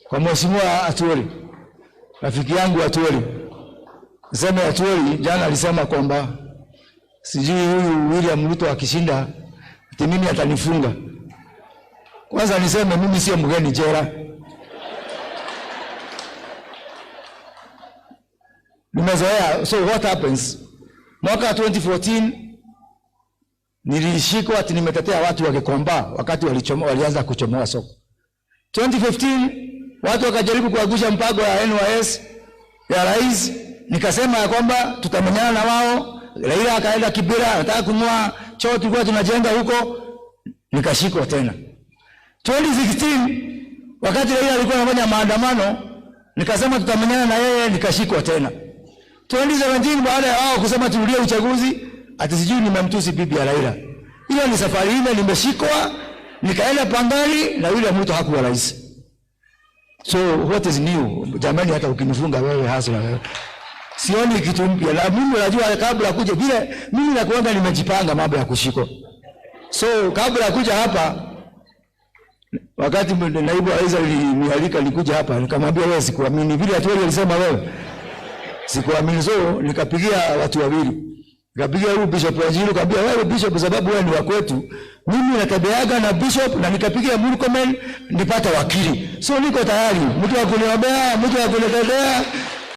kwa Mheshimiwa Atuoli, rafiki yangu Atuoli. Niseme Atuoli jana alisema kwamba sijui huyu William Ruto akishinda mimi atanifunga. Kwanza niseme mimi sio mgeni jela. Nimezoea. So what happens? Mwaka 2014 nilishikwa ati nimetetea watu wa Gikomba wakati walianza kuchomoa soko. 2015 watu wakajaribu kuangusha mpango ya NYS ya rais, nikasema ya kwamba tutamenyana na wao. Raila akaenda Kibera, nataka kununua choo tulikuwa tunajenga huko, nikashikwa tena. 2016 wakati Raila alikuwa anafanya maandamano, nikasema tutamenyana na yeye, nikashikwa tena. 2017 baada ya wao kusema turudie uchaguzi, ati sijui nimemtusi bibi ya Raila. Hiyo ni safari ile nimeshikwa, nikaenda Pangani na yule mtu hakuwa rais. So what is new? Jamani, hata ukinifunga wewe hasa wewe. Sioni kitu mpya. Na mimi najua kabla kuja vile mimi nakuanga nimejipanga mambo ya kushikwa. So kabla kuja hapa, wakati naibu rais alinialika nikuja hapa, nikamwambia wewe sikuamini. Vile Atuoli alisema wewe sikuamini. So nikapigia watu wawili. Nikapigia huyu Bishop Wanjiru, nikamwambia wewe Bishop, sababu wewe ni wa kwetu, mimi natabeaga na Bishop, na nikapigia Murkomen nipata wakili. So niko tayari, mtu wa kuniombea, mtu wa kunitetea.